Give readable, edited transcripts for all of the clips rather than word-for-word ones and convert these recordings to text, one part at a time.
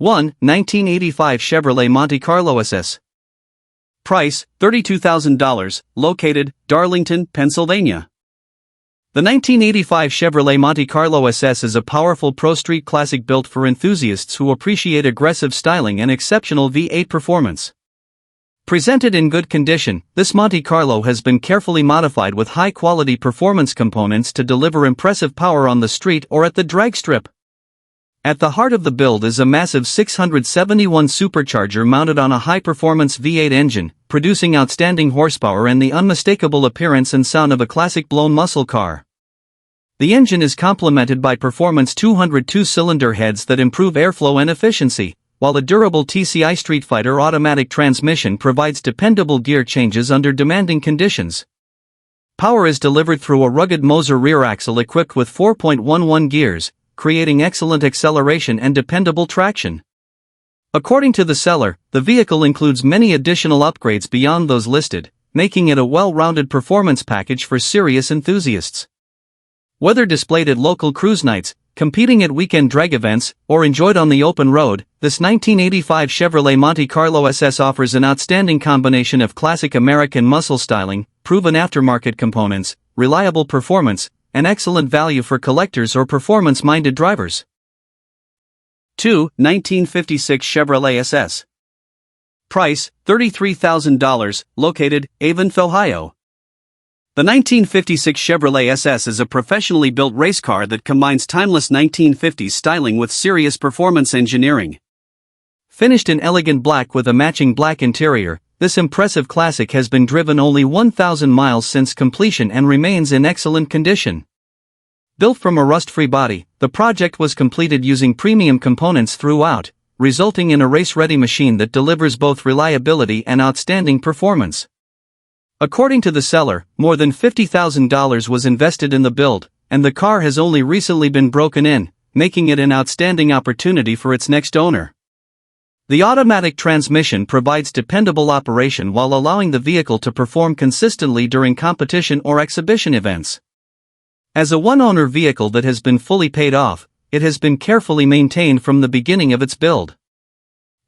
1. 1985 Chevrolet Monte Carlo SS. Price, $32,000, located, Darlington, Pennsylvania. The 1985 Chevrolet Monte Carlo SS is a powerful pro-street classic built for enthusiasts who appreciate aggressive styling and exceptional V8 performance. Presented in good condition, this Monte Carlo has been carefully modified with high-quality performance components to deliver impressive power on the street or at the drag strip. At the heart of the build is a massive 671 supercharger mounted on a high-performance V8 engine, producing outstanding horsepower and the unmistakable appearance and sound of a classic blown muscle car. The engine is complemented by performance 202-cylinder heads that improve airflow and efficiency, while the durable TCI Street Fighter automatic transmission provides dependable gear changes under demanding conditions. Power is delivered through a rugged Moser rear axle equipped with 4.11 gears, creating excellent acceleration and dependable traction. According to the seller, the vehicle includes many additional upgrades beyond those listed, making it a well-rounded performance package for serious enthusiasts. Whether displayed at local cruise nights, competing at weekend drag events, or enjoyed on the open road, this 1985 Chevrolet Monte Carlo SS offers an outstanding combination of classic American muscle styling, proven aftermarket components, reliable performance, and excellent value for collectors or performance-minded drivers. 2. 1956 Chevrolet SS. Price, $33,000, located, Avon, Ohio. The 1956 Chevrolet SS is a professionally built race car that combines timeless 1950s styling with serious performance engineering. Finished in elegant black with a matching black interior, this impressive classic has been driven only 1,000 miles since completion and remains in excellent condition. Built from a rust-free body, the project was completed using premium components throughout, resulting in a race-ready machine that delivers both reliability and outstanding performance. According to the seller, more than $50,000 was invested in the build, and the car has only recently been broken in, making it an outstanding opportunity for its next owner. The automatic transmission provides dependable operation while allowing the vehicle to perform consistently during competition or exhibition events. As a one-owner vehicle that has been fully paid off, it has been carefully maintained from the beginning of its build.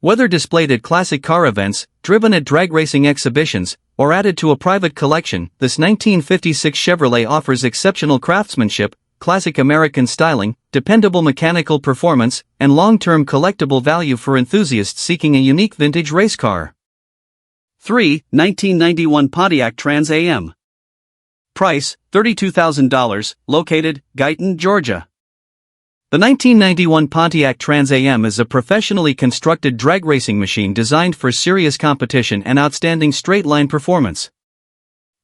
Whether displayed at classic car events, driven at drag racing exhibitions, or added to a private collection, this 1956 Chevrolet offers exceptional craftsmanship, classic American styling, dependable mechanical performance, and long-term collectible value for enthusiasts seeking a unique vintage race car. 3. 1991 Pontiac Trans Am. Price, $32,000, located, Guyton, Georgia. The 1991 Pontiac Trans Am is a professionally constructed drag racing machine designed for serious competition and outstanding straight-line performance.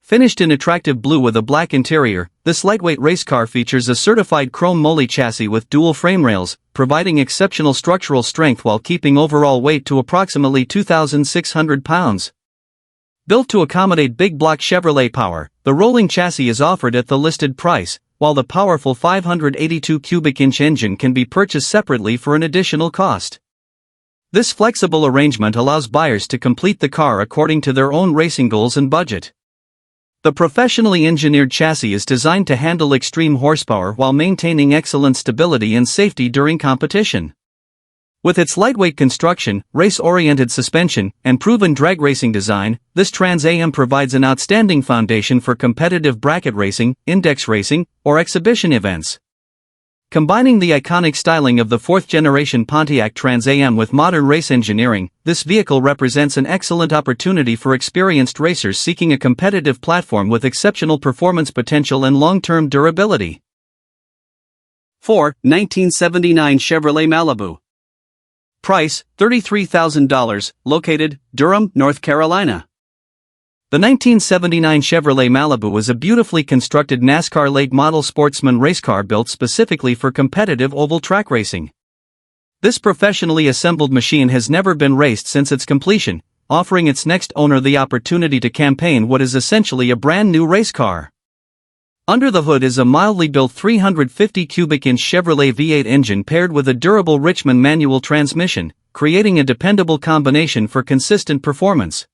Finished in attractive blue with a black interior, this lightweight race car features a certified chrome moly chassis with dual frame rails, providing exceptional structural strength while keeping overall weight to approximately 2,600 pounds. Built to accommodate big block Chevrolet power, the rolling chassis is offered at the listed price, while the powerful 582 cubic inch engine can be purchased separately for an additional cost. This flexible arrangement allows buyers to complete the car according to their own racing goals and budget. The professionally engineered chassis is designed to handle extreme horsepower while maintaining excellent stability and safety during competition. With its lightweight construction, race-oriented suspension, and proven drag racing design, this Trans Am provides an outstanding foundation for competitive bracket racing, index racing, or exhibition events. Combining the iconic styling of the fourth-generation Pontiac Trans Am with modern race engineering, this vehicle represents an excellent opportunity for experienced racers seeking a competitive platform with exceptional performance potential and long-term durability. 4. 1979 Chevrolet Malibu. Price, $33,000, located, Durham, North Carolina. The 1979 Chevrolet Malibu is a beautifully constructed NASCAR late model sportsman race car built specifically for competitive oval track racing. This professionally assembled machine has never been raced since its completion, offering its next owner the opportunity to campaign what is essentially a brand new race car. Under the hood is a mildly built 350 cubic inch Chevrolet V8 engine paired with a durable Richmond manual transmission, creating a dependable combination for consistent performance.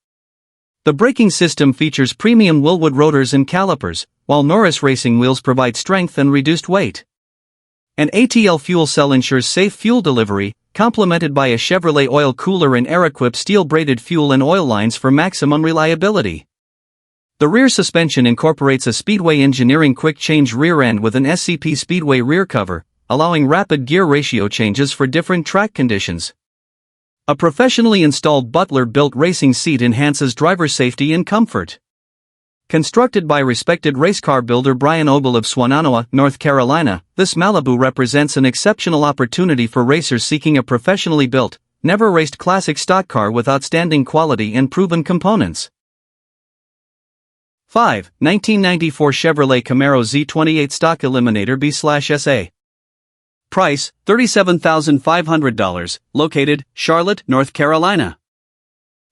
The braking system features premium Wilwood rotors and calipers, while Norris racing wheels provide strength and reduced weight. An ATL fuel cell ensures safe fuel delivery, complemented by a Chevrolet oil cooler and air-equipped steel-braided fuel and oil lines for maximum reliability. The rear suspension incorporates a Speedway Engineering quick-change rear end with an SCP Speedway rear cover, allowing rapid gear ratio changes for different track conditions. A professionally installed Butler-built racing seat enhances driver safety and comfort. Constructed by respected race car builder Brian Ogle of Swannanoa, North Carolina, this Malibu represents an exceptional opportunity for racers seeking a professionally built, never-raced classic stock car with outstanding quality and proven components. 5. 1994 Chevrolet Camaro Z28 Stock Eliminator B/SA. Price, $37,500, located, Charlotte, North Carolina.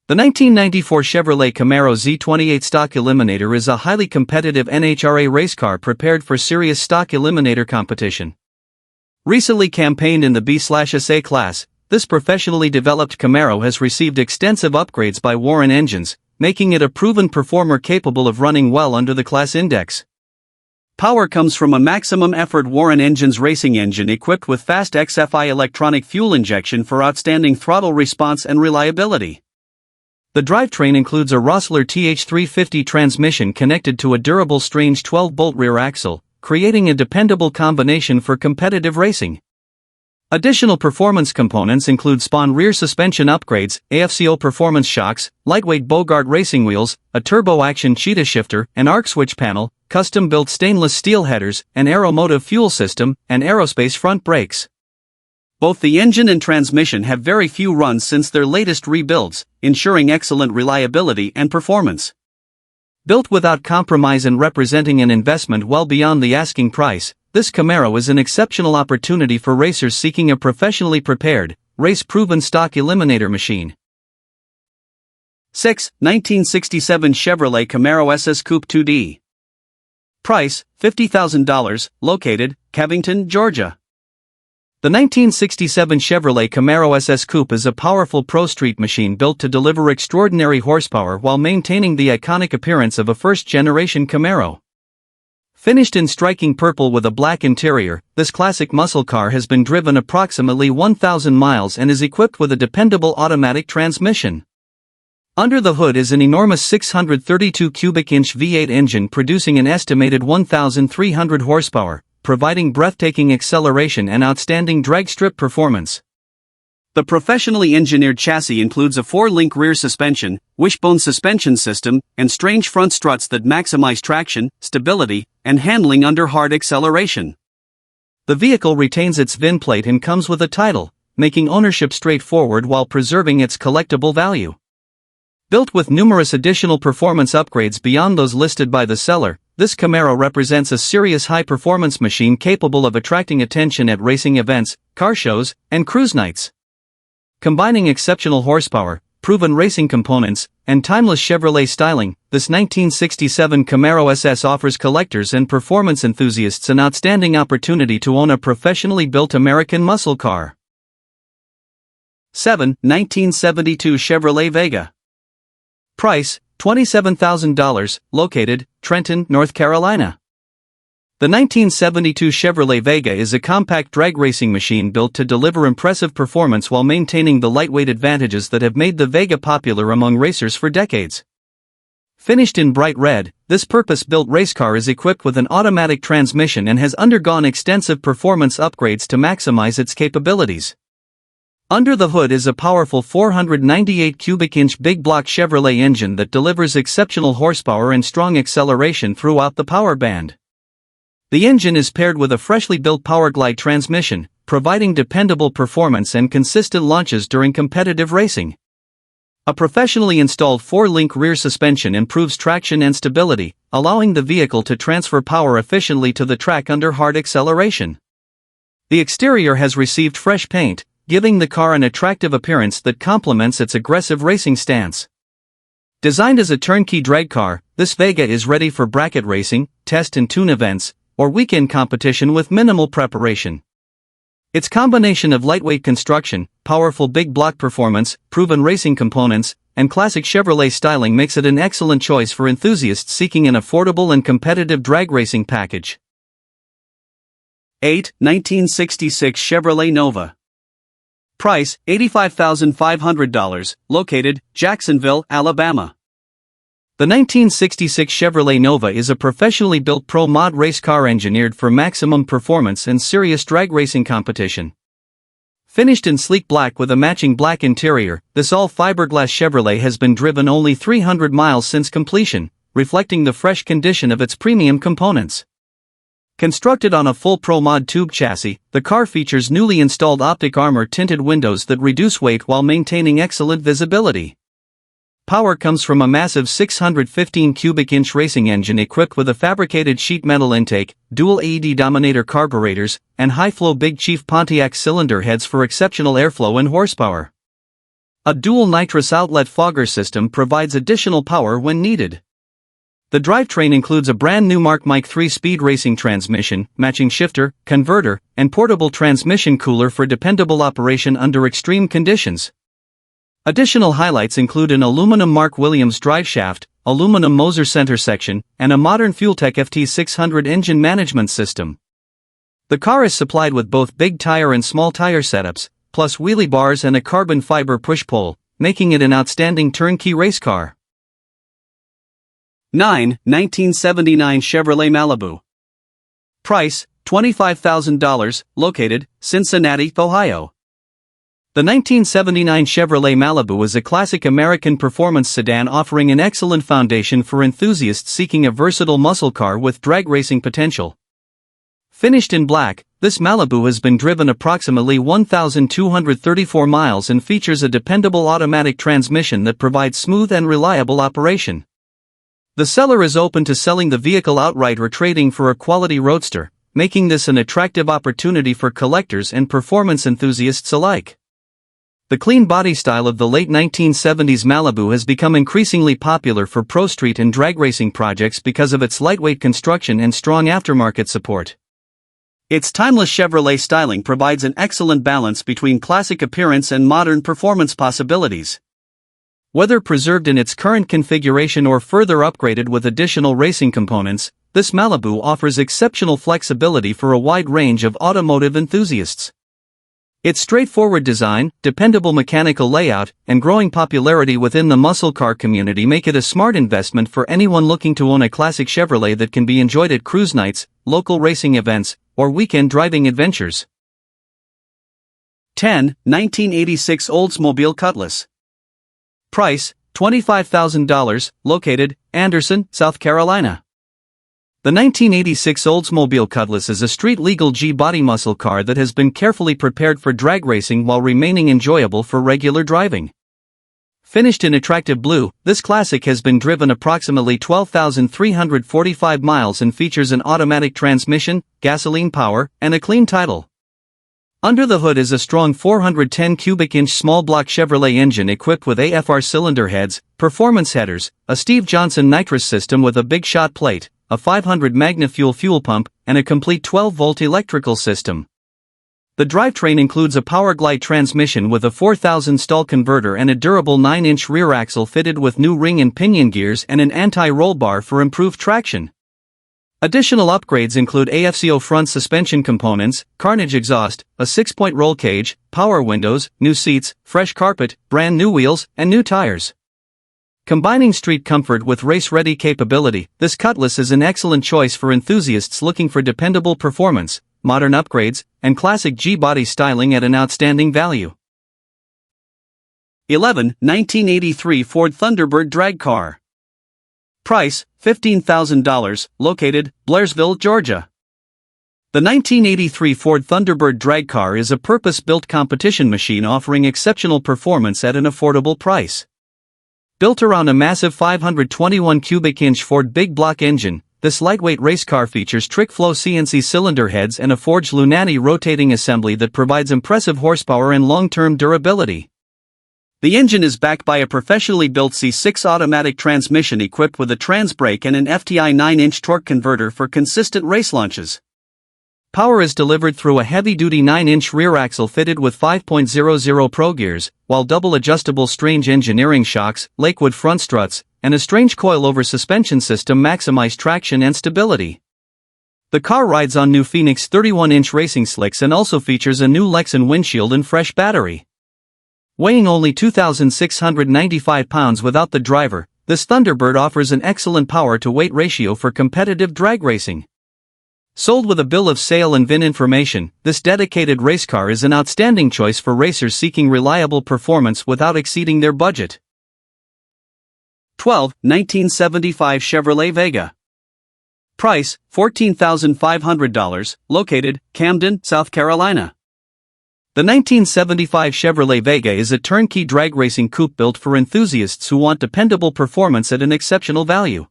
The 1994 Chevrolet Camaro Z28 Stock Eliminator is a highly competitive NHRA race car prepared for serious stock eliminator competition. Recently campaigned in the B/SA class, this professionally developed Camaro has received extensive upgrades by Warren Engines, making it a proven performer capable of running well under the class index. Power comes from a maximum effort Warren Engines racing engine equipped with fast XFI electronic fuel injection for outstanding throttle response and reliability. The drivetrain includes a Rossler TH350 transmission connected to a durable Strange 12-bolt rear axle, creating a dependable combination for competitive racing. Additional performance components include Spawn rear suspension upgrades, AFCO performance shocks, lightweight Bogart racing wheels, a turbo-action cheetah shifter, an arc switch panel, custom-built stainless steel headers, an Aeromotive fuel system, and aerospace front brakes. Both the engine and transmission have very few runs since their latest rebuilds, ensuring excellent reliability and performance. Built without compromise and representing an investment well beyond the asking price, this Camaro is an exceptional opportunity for racers seeking a professionally prepared, race-proven stock eliminator machine. 6. 1967 Chevrolet Camaro SS Coupe 2D. Price, $50,000, located, Covington, Georgia. The 1967 Chevrolet Camaro SS Coupe is a powerful pro-street machine built to deliver extraordinary horsepower while maintaining the iconic appearance of a first-generation Camaro. Finished in striking purple with a black interior, this classic muscle car has been driven approximately 1,000 miles and is equipped with a dependable automatic transmission. Under the hood is an enormous 632 cubic inch V8 engine producing an estimated 1,300 horsepower, providing breathtaking acceleration and outstanding drag strip performance. The professionally engineered chassis includes a 4-link rear suspension, wishbone suspension system, and strange front struts that maximize traction, stability, and handling under hard acceleration. The vehicle retains its VIN plate and comes with a title, making ownership straightforward while preserving its collectible value. Built with numerous additional performance upgrades beyond those listed by the seller, this Camaro represents a serious high-performance machine capable of attracting attention at racing events, car shows, and cruise nights. Combining exceptional horsepower, proven racing components, and timeless Chevrolet styling, this 1967 Camaro SS offers collectors and performance enthusiasts an outstanding opportunity to own a professionally built American muscle car. 7. 1972 Chevrolet Vega. Price, $27,000, located, Trenton, North Carolina. The 1972 Chevrolet Vega is a compact drag racing machine built to deliver impressive performance while maintaining the lightweight advantages that have made the Vega popular among racers for decades. Finished in bright red, this purpose-built race car is equipped with an automatic transmission and has undergone extensive performance upgrades to maximize its capabilities. Under the hood is a powerful 498 cubic inch big block Chevrolet engine that delivers exceptional horsepower and strong acceleration throughout the power band. The engine is paired with a freshly built Powerglide transmission, providing dependable performance and consistent launches during competitive racing. A professionally installed 4-link rear suspension improves traction and stability, allowing the vehicle to transfer power efficiently to the track under hard acceleration. The exterior has received fresh paint, giving the car an attractive appearance that complements its aggressive racing stance. Designed as a turnkey drag car, this Vega is ready for bracket racing, test and tune events, or weekend competition with minimal preparation. Its combination of lightweight construction, powerful big block performance, proven racing components, and classic Chevrolet styling makes it an excellent choice for enthusiasts seeking an affordable and competitive drag racing package. 8. 1966 Chevrolet Nova. Price, $85,500, located, Jacksonville, Alabama. The 1966 Chevrolet Nova is a professionally built pro-mod race car engineered for maximum performance and serious drag racing competition. Finished in sleek black with a matching black interior, this all-fiberglass Chevrolet has been driven only 300 miles since completion, reflecting the fresh condition of its premium components. Constructed on a full pro-mod tube chassis, the car features newly installed optic armor tinted windows that reduce weight while maintaining excellent visibility. Power comes from a massive 615 cubic inch racing engine equipped with a fabricated sheet metal intake, dual AED Dominator carburetors, and high-flow Big Chief Pontiac cylinder heads for exceptional airflow and horsepower. A dual nitrous outlet fogger system provides additional power when needed. The drivetrain includes a brand new Mark Mike 3-speed racing transmission, matching shifter, converter, and portable transmission cooler for dependable operation under extreme conditions. Additional highlights include an aluminum Mark Williams driveshaft, aluminum Moser center section, and a modern Fueltech FT600 engine management system. The car is supplied with both big tire and small tire setups, plus wheelie bars and a carbon fiber push-pull, making it an outstanding turnkey race car. 9. 1979 Chevrolet Malibu. Price, $25,000, located, Cincinnati, Ohio. The 1979 Chevrolet Malibu is a classic American performance sedan offering an excellent foundation for enthusiasts seeking a versatile muscle car with drag racing potential. Finished in black, this Malibu has been driven approximately 1,234 miles and features a dependable automatic transmission that provides smooth and reliable operation. The seller is open to selling the vehicle outright or trading for a quality roadster, making this an attractive opportunity for collectors and performance enthusiasts alike. The clean body style of the late 1970s Malibu has become increasingly popular for pro street and drag racing projects because of its lightweight construction and strong aftermarket support. Its timeless Chevrolet styling provides an excellent balance between classic appearance and modern performance possibilities. Whether preserved in its current configuration or further upgraded with additional racing components, this Malibu offers exceptional flexibility for a wide range of automotive enthusiasts. Its straightforward design, dependable mechanical layout, and growing popularity within the muscle car community make it a smart investment for anyone looking to own a classic Chevrolet that can be enjoyed at cruise nights, local racing events, or weekend driving adventures. 10. 1986 Oldsmobile Cutlass. Price, $25,000, located, Anderson, South Carolina. The 1986 Oldsmobile Cutlass is a street-legal G-body muscle car that has been carefully prepared for drag racing while remaining enjoyable for regular driving. Finished in attractive blue, this classic has been driven approximately 12,345 miles and features an automatic transmission, gasoline power, and a clean title. Under the hood is a strong 410 cubic inch small block Chevrolet engine equipped with AFR cylinder heads, performance headers, a Steve Johnson nitrous system with a big shot plate, a 500 MagnaFuel fuel pump, and a complete 12-volt electrical system. The drivetrain includes a Powerglide transmission with a 4,000 stall converter and a durable 9-inch rear axle fitted with new ring and pinion gears and an anti-roll bar for improved traction. Additional upgrades include AFCO front suspension components, Carnage exhaust, a 6-point roll cage, power windows, new seats, fresh carpet, brand new wheels, and new tires. Combining street comfort with race-ready capability, this Cutlass is an excellent choice for enthusiasts looking for dependable performance, modern upgrades, and classic G-body styling at an outstanding value. 11. 1983 Ford Thunderbird Drag Car. Price, $15,000, located, Blairsville, Georgia. The 1983 Ford Thunderbird drag car is a purpose-built competition machine offering exceptional performance at an affordable price. Built around a massive 521 cubic inch Ford big block engine, this lightweight race car features trick-flow CNC cylinder heads and a forged Lunati rotating assembly that provides impressive horsepower and long-term durability. The engine is backed by a professionally built C6 automatic transmission equipped with a trans brake and an FTI 9-inch torque converter for consistent race launches. Power is delivered through a heavy-duty 9-inch rear axle fitted with 5.00 Pro gears, while double adjustable Strange engineering shocks, Lakewood front struts, and a Strange coil-over suspension system maximize traction and stability. The car rides on new Phoenix 31-inch racing slicks and also features a new Lexan windshield and fresh battery. Weighing only 2,695 pounds without the driver, this Thunderbird offers an excellent power-to-weight ratio for competitive drag racing. Sold with a bill of sale and VIN information, this dedicated race car is an outstanding choice for racers seeking reliable performance without exceeding their budget. 12. 1975 Chevrolet Vega. Price, $14,500, located, Camden, South Carolina. The 1975 Chevrolet Vega is a turnkey drag racing coupe built for enthusiasts who want dependable performance at an exceptional value.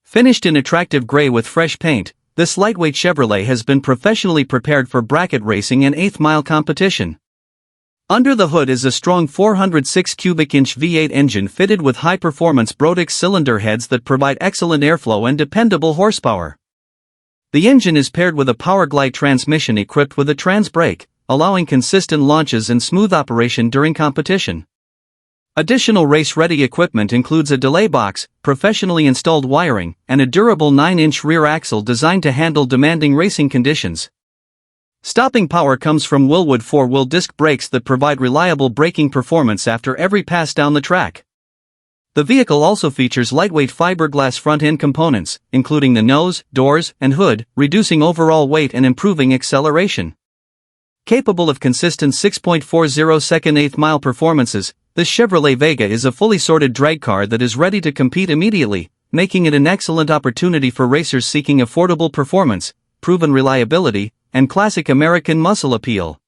Finished in attractive gray with fresh paint, this lightweight Chevrolet has been professionally prepared for bracket racing and eighth-mile competition. Under the hood is a strong 406 cubic inch V8 engine fitted with high-performance Brodix cylinder heads that provide excellent airflow and dependable horsepower. The engine is paired with a Powerglide transmission equipped with a trans brake, allowing consistent launches and smooth operation during competition. Additional race-ready equipment includes a delay box, professionally installed wiring, and a durable 9-inch rear axle designed to handle demanding racing conditions. Stopping power comes from Willwood 4-wheel disc brakes that provide reliable braking performance after every pass down the track. The vehicle also features lightweight fiberglass front-end components, including the nose, doors, and hood, reducing overall weight and improving acceleration. Capable of consistent 6.40-second eighth-mile performances, this Chevrolet Vega is a fully sorted drag car that is ready to compete immediately, making it an excellent opportunity for racers seeking affordable performance, proven reliability, and classic American muscle appeal.